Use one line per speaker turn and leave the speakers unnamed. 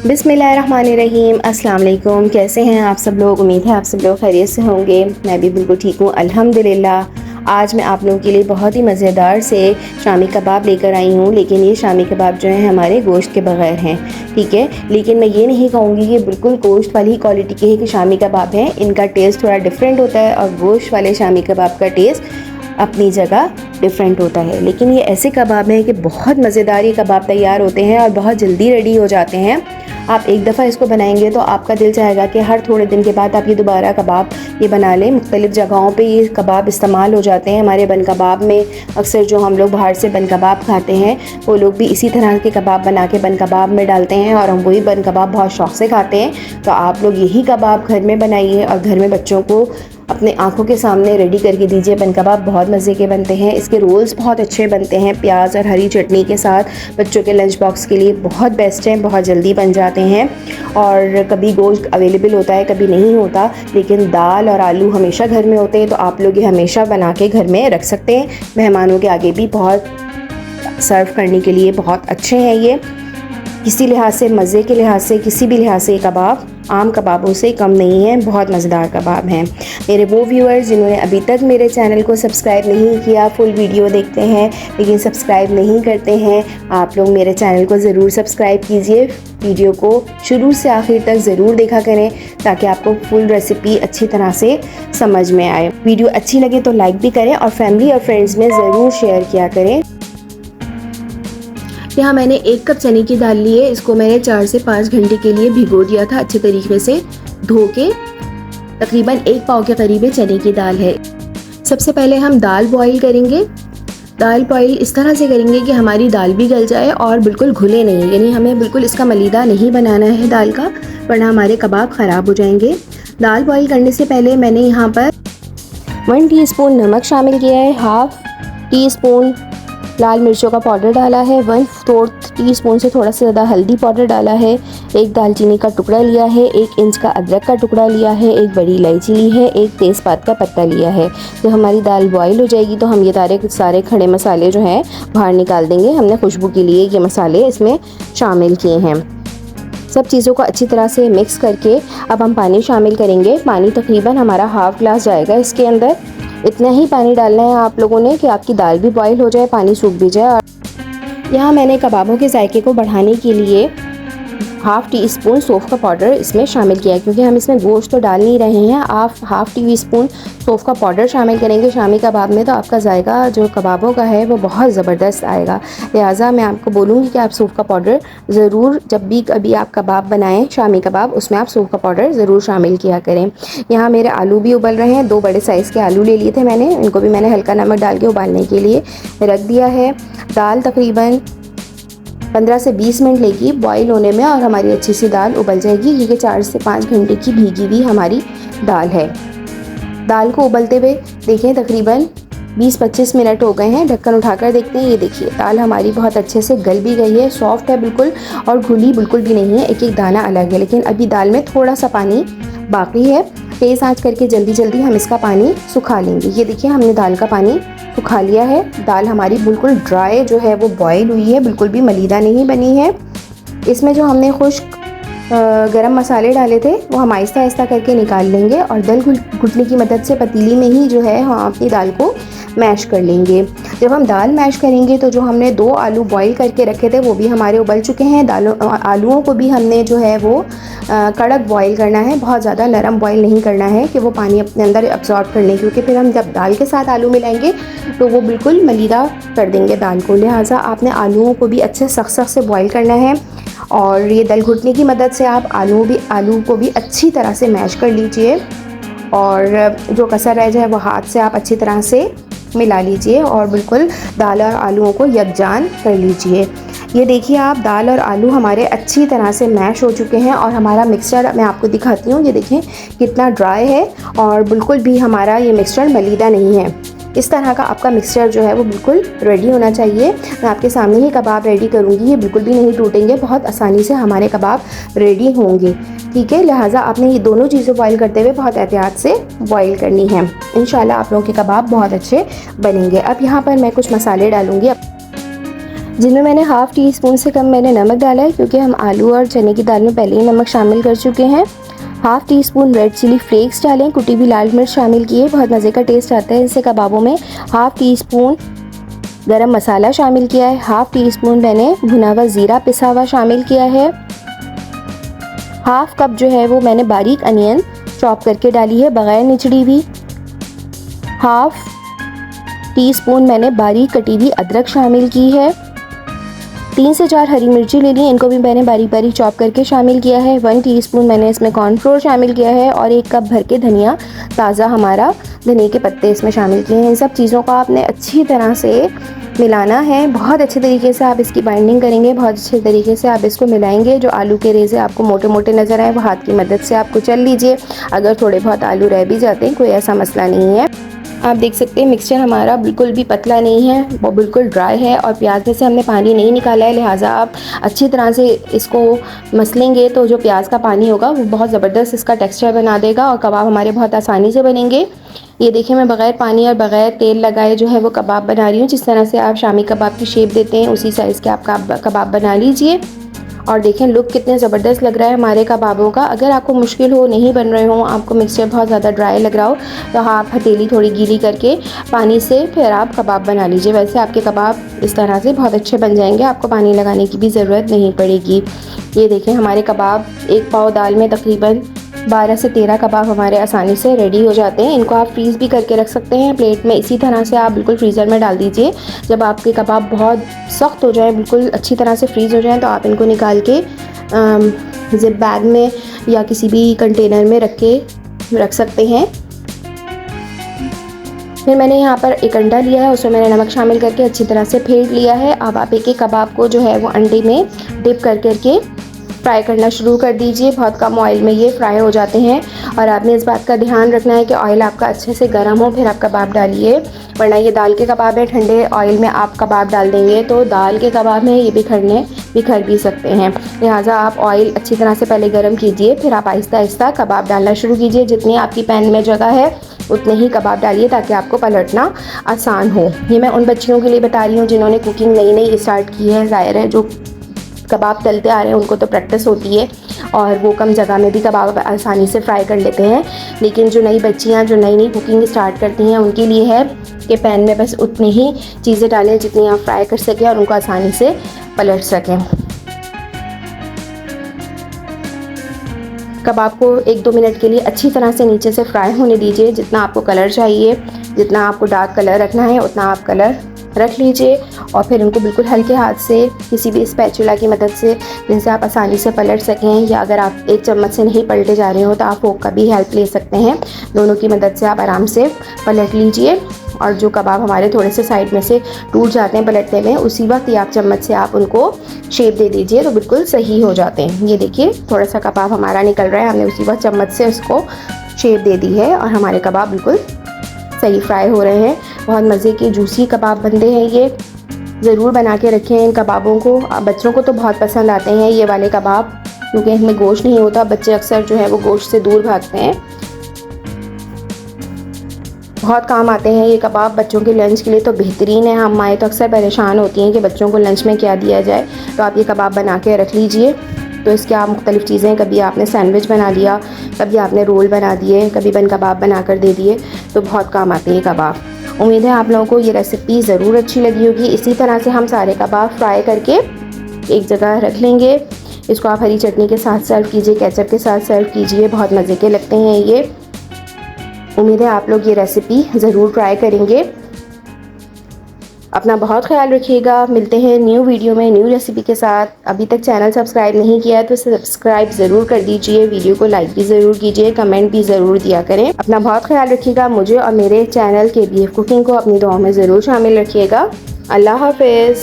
बिस्मिल्लाहिर्रहमानिर्रहीम। अस्सलाम वालेकुम। कैसे हैं आप सब लोग? उम्मीद है आप सब लोग खैरियत से होंगे। मैं भी बिल्कुल ठीक हूँ अल्हम्दुलिल्लाह। आज मैं आप लोगों के लिए बहुत ही मज़ेदार से शामी कबाब लेकर आई हूँ, लेकिन ये शामी कबाब जो हैं हमारे गोश्त के बग़ैर हैं, ठीक है। लेकिन मैं ये नहीं कहूँगी कि बिल्कुल गोश्त वाली क्वालिटी के ही कि शामी कबाब हैं। इनका टेस्ट थोड़ा डिफरेंट होता है और गोश्त वाले शामी कबाब का टेस्ट अपनी जगह डिफरेंट होता है। लेकिन ये ऐसे कबाब हैं कि बहुत मज़ेदार ये कबाब तैयार होते हैं और बहुत जल्दी रेडी हो जाते हैं। आप एक दफ़ा इसको बनाएंगे तो आपका दिल चाहेगा कि हर थोड़े दिन के बाद आप ये दोबारा कबाब ये बना लें। मुख्तलिफ़ जगहों पे ये कबाब इस्तेमाल हो जाते हैं। हमारे बन कबाब में अक्सर जो हम लोग बाहर से बन कबाब खाते हैं वो लोग भी इसी तरह के कबाब बना के बन कबाब में डालते हैं और हम वही बन कबाब बहुत शौक़ से खाते हैं। तो आप लोग यही कबाब घर में बनाइए और घर में बच्चों को अपने आँखों के सामने रेडी करके दीजिए। बन कबाब बहुत मज़े के बनते हैं। इसके रोल्स बहुत अच्छे बनते हैं, प्याज और हरी चटनी के साथ बच्चों के लंच बॉक्स के लिए बहुत बेस्ट हैं, बहुत जल्दी बन जाते हैं। और कभी गोश्त अवेलेबल होता है, कभी नहीं होता, लेकिन दाल और आलू हमेशा घर में होते हैं, तो आप लोग ये हमेशा बना के घर में रख सकते हैं। मेहमानों के आगे भी बहुत सर्व करने के लिए बहुत अच्छे हैं ये। किसी लिहाज से, मज़े के लिहाज से, किसी भी लिहाज से ये कबाब आम कबाबों से कम नहीं है, बहुत मज़ेदार कबाब हैं। मेरे वो व्यूअर्स जिन्होंने अभी तक मेरे चैनल को सब्सक्राइब नहीं किया, फुल वीडियो देखते हैं लेकिन सब्सक्राइब नहीं करते हैं, आप लोग मेरे चैनल को ज़रूर सब्सक्राइब कीजिए। वीडियो को शुरू से आखिर तक ज़रूर देखा करें ताकि आपको फुल रेसिपी अच्छी तरह से समझ में आए। वीडियो अच्छी लगे तो लाइक भी करें और फैमिली और फ्रेंड्स में ज़रूर शेयर किया करें। यहाँ मैंने 1 कप चने की दाल ली है। इसको मैंने 4 से 5 घंटे के लिए भिगो दिया था अच्छे तरीके से धो के। तकरीबन 1 पाव के करीब चने की दाल है। सबसे पहले हम दाल बॉईल करेंगे। दाल बॉईल इस तरह से करेंगे कि हमारी दाल भी गल जाए और बिल्कुल घुले नहीं, यानी हमें बिल्कुल इसका मलीदा नहीं बनाना है दाल का, वरना हमारे कबाब ख़राब हो जाएंगे। दाल बॉईल करने से पहले मैंने यहाँ पर 1 टीस्पून नमक शामिल किया है, 1/2 टीस्पून लाल मिर्चों का पाउडर डाला है, 1/4 टीस्पून से थोड़ा सा ज़्यादा हल्दी पाउडर डाला है, 1 दालचीनी का टुकड़ा लिया है, 1 इंच का अदरक का टुकड़ा लिया है, 1 बड़ी इलायची ली है, 1 तेज़पात का पत्ता लिया है। जब हमारी दाल बॉईल हो जाएगी तो हम ये सारे खड़े मसाले जो हैं बाहर निकाल देंगे। हमने खुशबू के लिए ये मसाले इसमें शामिल किए हैं। सब चीज़ों को अच्छी तरह से मिक्स करके अब हम पानी शामिल करेंगे। पानी तकरीबन हमारा 1/2 ग्लास जाएगा इसके अंदर। इतना ही पानी डालना है आप लोगों ने कि आपकी दाल भी बॉईल हो जाए, पानी सूख भी जाए। और यहाँ मैंने कबाबों के जायके को बढ़ाने के लिए 1/2 टीस्पून सौंफ का पाउडर इसमें शामिल किया है, क्योंकि हम इसमें गोश्त तो डाल नहीं रहे हैं। आप 1/2 टीस्पून सौंफ का पाउडर शामिल करेंगे शामी कबाब में, तो आपका जायका जो कबाबों का है वो बहुत ज़बरदस्त आएगा। लिहाजा मैं आपको बोलूँगी कि आप सौंफ का पाउडर ज़रूर, जब भी कभी आप कबाब बनाएं शामी कबाब, उसमें आप सौंफ का पाउडर ज़रूर शामिल किया करें। यहाँ मेरे आलू भी उबल रहे हैं। 2 बड़े साइज़ के आलू ले लिए थे मैंने, इनको भी मैंने हल्का नमक डाल के उबालने के लिए रख दिया है। दाल तकरीबन 15 से 20 मिनट लेगी बॉईल होने में और हमारी अच्छी सी दाल उबल जाएगी, क्योंकि 4 से 5 घंटे की भीगी हुई हमारी दाल है। दाल को उबलते हुए देखें तकरीबन 20-25 मिनट हो गए हैं। ढक्कन उठाकर देखते हैं। ये देखिए दाल हमारी बहुत अच्छे से गल भी गई है, सॉफ्ट है बिल्कुल और घुली बिल्कुल भी नहीं है, एक एक दाना अलग है। लेकिन अभी दाल में थोड़ा सा पानी बाकी है। तेज़ आंच करके जल्दी जल्दी हम इसका पानी सुखा लेंगे। ये देखिए हमने दाल का पानी सुखा लिया है। दाल हमारी बिल्कुल ड्राई जो है वो बॉईल हुई है, बिल्कुल भी मलीदा नहीं बनी है। इसमें जो हमने खुश्क गरम मसाले डाले थे वो हम आहिस्ता आहिस्ता करके निकाल लेंगे और दल घुटने की मदद से पतीली में ही जो है हम अपनी दाल को मैश कर लेंगे। जब हम दाल मैश करेंगे तो जो हमने 2 आलू बॉईल करके रखे थे वो भी हमारे उबल चुके हैं। आलूओं को भी हमने जो है वो कड़क बॉईल करना है, बहुत ज़्यादा नरम बॉईल नहीं करना है कि वो पानी अपने अंदर अब्जॉर्ब कर लें, क्योंकि फिर हम जब दाल के साथ आलू मिलाएंगे तो वो बिल्कुल मलीदा कर देंगे दाल को। लिहाजा आपने आलूओं को भी अच्छे सख्त से बॉईल करना है और ये दल घुटने की मदद से आप आलू को भी अच्छी तरह से मैश कर लीजिए और जो कसर रह जाए वो हाथ से आप अच्छी तरह से मिला लीजिए और बिल्कुल दाल और आलूओं को यकजान कर लीजिए। ये देखिए आप दाल और आलू हमारे अच्छी तरह से मैश हो चुके हैं और हमारा मिक्सचर मैं आपको दिखाती हूँ। ये देखें कितना ड्राई है और बिल्कुल भी हमारा ये मिक्सचर मलीदा नहीं है। इस तरह का आपका मिक्सचर जो है वो बिल्कुल रेडी होना चाहिए। मैं आपके सामने ही कबाब रेडी करूँगी, ये बिल्कुल भी नहीं टूटेंगे, बहुत आसानी से हमारे कबाब रेडी होंगे, ठीक है। लिहाजा आपने ये दोनों चीज़ें बॉईल करते हुए बहुत एहतियात से बॉईल करनी है। इंशाल्लाह आप लोगों के कबाब बहुत अच्छे बनेंगे। अब यहाँ पर मैं कुछ मसाले डालूँगी। जिनमें मैंने हाफ़ टी स्पून से कम मैंने नमक डाला है, क्योंकि हम आलू और चने की दाल में पहले ही नमक शामिल कर चुके हैं। Half teaspoon red chilli flakes डालें, कुटी हुई लाल मिर्च शामिल किए, बहुत मज़े का टेस्ट आता है इससे कबाबों में। हाफ़ टी स्पून गरम मसाला शामिल किया है। हाफ़ टी स्पून मैंने भुना हुआ ज़ीरा पिसा हुआ शामिल किया है। हाफ़ कप जो है वो मैंने बारीक अनियन चॉप करके डाली है बग़ैर निचड़ी हुई। हाफ़ टी स्पून मैंने बारीक कटी हुई अदरक शामिल की है। 3 से 4 हरी मिर्ची ले ली, इनको भी मैंने बारीक बारीक चॉप करके शामिल किया है। 1 टीस्पून मैंने इसमें कॉर्नफ्लोर शामिल किया है और 1 कप भर के धनिया, ताज़ा हमारा धनिया के पत्ते इसमें शामिल किए हैं। इन सब चीज़ों को आपने अच्छी तरह से मिलाना है। बहुत अच्छे तरीके से आप इसकी बाइंडिंग करेंगे, बहुत अच्छे तरीके से आप इसको मिलाएंगे। जो आलू के रेज़े आपको मोटे मोटे नज़र आए वो हाथ की मदद से आप कुचल लीजिए। अगर थोड़े बहुत आलू रह भी जाते हैं कोई ऐसा मसला नहीं है। आप देख सकते हैं मिक्सचर हमारा बिल्कुल भी पतला नहीं है, वो बिल्कुल ड्राई है और प्याज में से हमने पानी नहीं निकाला है, लिहाजा आप अच्छी तरह से इसको मसलेंगे तो जो प्याज का पानी होगा वो बहुत ज़बरदस्त इसका टेक्सचर बना देगा और कबाब हमारे बहुत आसानी से बनेंगे। ये देखिए मैं बग़ैर पानी और बग़ैर तेल लगाए जो है वो कबाब बना रही हूँ। जिस तरह से आप शामी कबाब की शेप देते हैं उसी साइज़ के आप कबाब बना लीजिए। और देखें लुक कितने ज़बरदस्त लग रहा है हमारे कबाबों का। अगर आपको मुश्किल हो, नहीं बन रहे हो, आपको मिक्सचर बहुत ज़्यादा ड्राई लग रहा हो, तो हाँ आप हथेली थोड़ी गीली करके पानी से फिर आप कबाब बना लीजिए। वैसे आपके कबाब इस तरह से बहुत अच्छे बन जाएंगे, आपको पानी लगाने की भी ज़रूरत नहीं पड़ेगी। ये देखें हमारे कबाब 1 पाव दाल में तकरीबन 12 से 13 कबाब हमारे आसानी से रेडी हो जाते हैं। इनको आप फ्रीज़ भी करके रख सकते हैं प्लेट में। इसी तरह से आप बिल्कुल फ्रीज़र में डाल दीजिए। जब आपके कबाब बहुत सख्त हो जाए, बिल्कुल अच्छी तरह से फ्रीज़ हो जाएं, तो आप इनको निकाल के ज़िप बैग में या किसी भी कंटेनर में रख सकते हैं। फिर मैंने यहाँ पर एक अंडा लिया है, उसमें मैंने नमक शामिल करके अच्छी तरह से फेंट लिया है। अब आप एक एक कबाब को जो है वो अंडे में डिप करके फ्राई करना शुरू कर दीजिए। बहुत कम ऑयल में ये फ्राई हो जाते हैं और आपने इस बात का ध्यान रखना है कि ऑयल आपका अच्छे से गर्म हो फिर आप कबाब डालिए, वरना ये दाल के कबाब है, ठंडे ऑयल में आप कबाब डाल देंगे तो दाल के कबाब में ये बिखर भी सकते हैं। लिहाजा आप ऑयल अच्छी तरह से पहले गर्म कीजिए, फिर आप आहिस्ता आहिस्ता कबाब डालना शुरू कीजिए। जितनी आपकी पैन में जगह है उतने ही कबाब डालिए ताकि आपको पलटना आसान हो। ये मैं उन बच्चियों के लिए बता रही हूँ जिन्होंने कुकिंग नई नई स्टार्ट की है। ज़ाहिर है जो कबाब तलते आ रहे हैं उनको तो प्रैक्टिस होती है और वो कम जगह में भी कबाब आसानी से फ्राई कर लेते हैं, लेकिन जो नई बच्चियां जो नई नई कुकिंग स्टार्ट करती हैं उनके लिए है कि पैन में बस उतनी ही चीज़ें डालें जितनी आप फ्राई कर सकें और उनको आसानी से पलट सकें। कबाब को 1-2 मिनट के लिए अच्छी तरह से नीचे से फ्राई होने दीजिए। जितना आपको कलर चाहिए, जितना आपको डार्क कलर रखना है उतना आप कलर रख लीजिए और फिर उनको बिल्कुल हल्के हाथ से किसी भी स्पैचुला की मदद से जिनसे आप आसानी से पलट सकें, या अगर आप एक चम्मच से नहीं पलटे जा रहे हो तो आप फोक का भी हेल्प ले सकते हैं। दोनों की मदद से आप आराम से पलट लीजिए और जो कबाब हमारे थोड़े से साइड में से टूट जाते हैं पलटने में, उसी वक्त ही आप चम्मच से आप उनको शेप दे दीजिए तो बिल्कुल सही हो जाते हैं। ये देखिए थोड़ा सा कबाब हमारा निकल रहा है, हमने उसी वक्त चम्मच से उसको शेप दे दी है और हमारे कबाब बिल्कुल सही फ्राई हो रहे हैं। बहुत मज़े के जूसी कबाब बनते हैं। ये ज़रूर बना के रखें इन कबाबों को। बच्चों को तो बहुत पसंद आते हैं ये वाले कबाब, क्योंकि इनमें गोश्त नहीं होता। बच्चे अक्सर जो है वो गोश्त से दूर भागते हैं। बहुत काम आते हैं ये कबाब बच्चों के लंच के लिए तो बेहतरीन है। हम माएँ तो अक्सर परेशान होती हैं कि बच्चों को लंच में क्या दिया जाए, तो आप ये कबाब बना के रख लीजिए। तो इसके आप मुख्तलिफ़ चीज़ें, कभी आपने सैंडविच बना लिया, कभी आपने रोल बना दिए, कभी बन कबाब बना कर दे दिए, तो बहुत काम आते हैं कबाब। उम्मीद है आप लोगों को ये रेसिपी ज़रूर अच्छी लगी होगी। इसी तरह से हम सारे कबाब फ्राई करके एक जगह रख लेंगे। इसको आप हरी चटनी के साथ सर्व कीजिए, केचप के साथ सर्व कीजिए, बहुत मज़े के लगते हैं ये। उम्मीद है आप लोग ये रेसिपी ज़रूर ट्राई करेंगे। अपना बहुत ख्याल रखिएगा। मिलते हैं न्यू वीडियो में न्यू रेसिपी के साथ। अभी तक चैनल सब्सक्राइब नहीं किया है तो सब्सक्राइब ज़रूर कर दीजिए, वीडियो को लाइक भी ज़रूर कीजिए, कमेंट भी ज़रूर दिया करें। अपना बहुत ख्याल रखिएगा। मुझे और मेरे चैनल KBF कुकिंग को अपनी दुआओं में ज़रूर शामिल रखिएगा। अल्लाह हाफ़िज़।